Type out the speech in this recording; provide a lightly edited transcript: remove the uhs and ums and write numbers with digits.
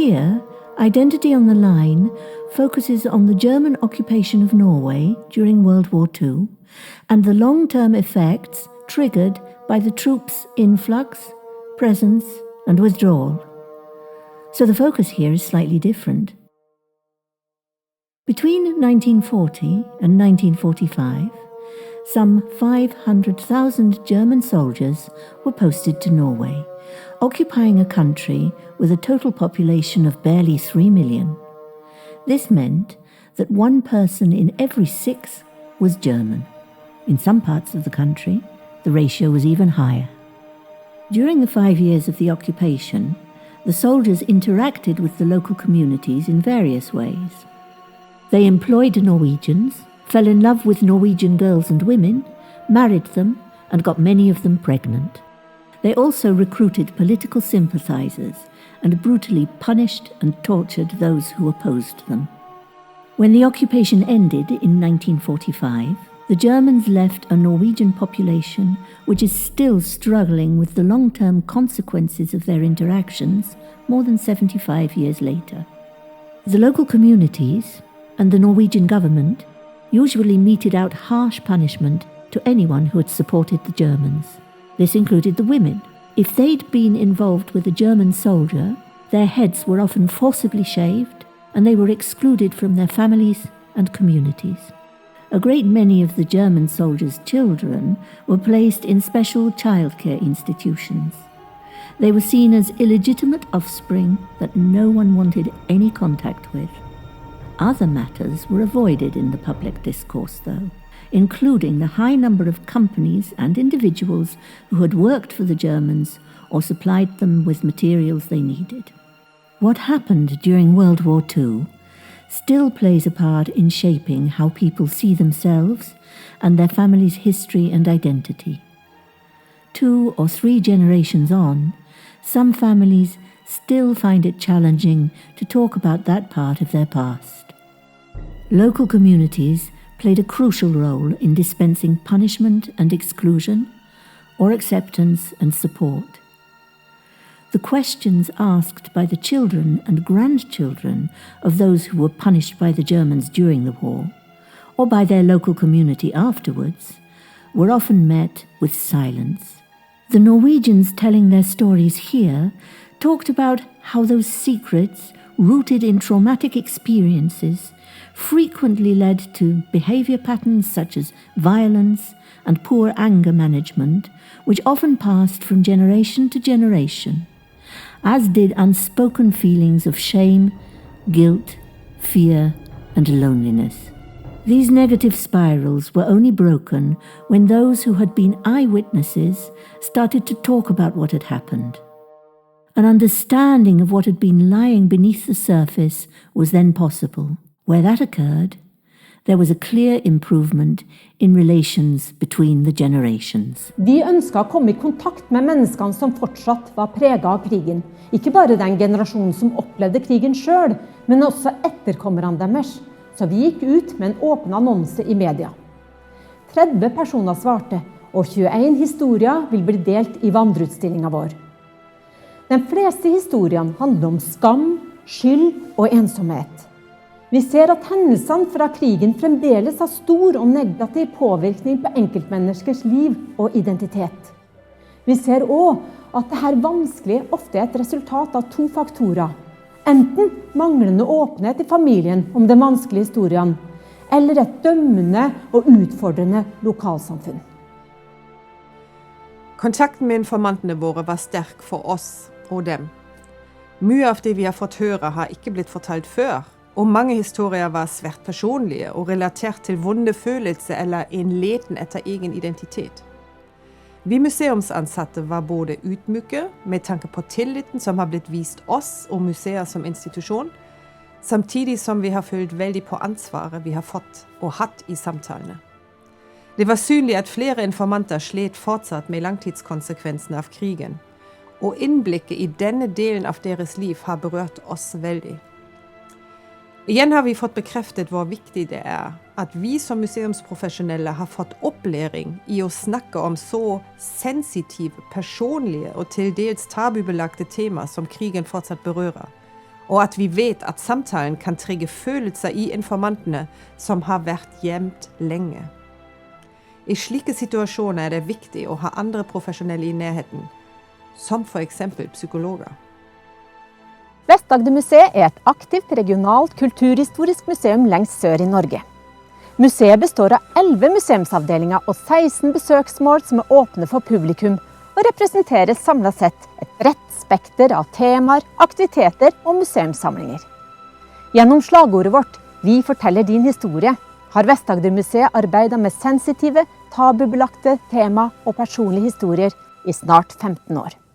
Here, Identity on the Line focuses on the German occupation of Norway during World War II and the long-term effects triggered by the troops' influx, presence and withdrawal. So the focus here is slightly different. Between 1940 and 1945, some 500,000 German soldiers were posted to Norway, occupying a country with a total population of barely 3 million. This meant that 1 person in every 6 was German. In some parts of the country, the ratio was even higher. During the 5 years of the occupation, the soldiers interacted with the local communities in various ways. They employed Norwegians, fell in love with Norwegian girls and women, married them, and got many of them pregnant. They also recruited political sympathizers and brutally punished and tortured those who opposed them. When the occupation ended in 1945, the Germans left a Norwegian population which is still struggling with the long-term consequences of their interactions more than 75 years later. The local communities and the Norwegian government usually meted out harsh punishment to anyone who had supported the Germans. This included the women. If they'd been involved with a German soldier, their heads were often forcibly shaved and they were excluded from their families and communities. A great many of the German soldiers' children were placed in special childcare institutions. They were seen as illegitimate offspring that no one wanted any contact with. Other matters were avoided in the public discourse, though, including the high number of companies and individuals who had worked for the Germans or supplied them with materials they needed. What happened during World War II still plays a part in shaping how people see themselves and their family's history and identity. 2 or 3 generations on, some families still find it challenging to talk about that part of their past. Local communities played a crucial role in dispensing punishment and exclusion, or acceptance and support. The questions asked by the children and grandchildren of those who were punished by the Germans during the war, or by their local community afterwards, were often met with silence. The Norwegians telling their stories here talked about how those secrets, rooted in traumatic experiences, frequently led to behavior patterns such as violence and poor anger management, which often passed from generation to generation, as did unspoken feelings of shame, guilt, fear, and loneliness. These negative spirals were only broken when those who had been eyewitnesses started to talk about what had happened. An understanding of what had been lying beneath the surface was then possible. Where that occurred, there was a clear improvement in relations between the generations. Vi ønsket å komme i kontakt med menneskene som fortsatt var preget av krigen. Ikke bare den generasjonen som opplevde krigen selv, men også etterkommerne deres. Så vi gikk ut med en åpen annonse i media. 30 personer svarte, og 21 historier vil bli delt i vandreutstillingen vår. De fleste historiene handler om skam, skyld og ensomhet. Vi ser at hendelsene fra krigen fremdeles har stor og negativ påvirkning på enkeltmenneskers liv og identitet. Vi ser også at dette vanskelig ofte er et resultat av 2 faktorer. Enten manglende åpenhet i familien om de vanskelige historiene, eller et dømmende og utfordrende lokalsamfunn. Kontakten med informantene våre var sterk for oss og dem. Mye av det vi har fått høre har ikke blitt fortalt før, og mange historier var svært personlige og relatert til vonde følelser eller en leten etter egen identitet. Vi museumsansatte var både ydmyke med tanke på tilliten som har blitt vist oss og museer som institusjon, samtidig som vi har følt veldig på ansvaret vi har fått og hatt i samtalene. Det var synlig at flere informanter slet fortsatt med langtidskonsekvensene av krigen, og innblikket i denne delen av deres liv har berørt oss veldig. Igjen har vi fått bekreftet hvor viktig det er at vi som museumsprofesjonelle har fått opplæring i å snakke om så sensitive, personlige og til dels tabubelagte tema som krigen fortsatt berører, og at vi vet at samtalen kan trigge følelser i informantene som har vært gjemt lenge. I slike situasjoner er det viktig å ha andre profesjonelle i nærheten, som for eksempel psykologer. Vest-Agder Museum er et aktivt regionalt kulturhistorisk museum lengst sør i Norge. Museet består av 11 museumsavdelinger og 16 besøksmål som er åpne for publikum, og representerer samlet sett et bredt spekter av temaer, aktiviteter og museumssamlinger. Gjennom slagordet vårt «Vi forteller din historie» har Vest-Agder Museet arbeidet med sensitive, tabubelagte tema og personlige historier i snart 15 år.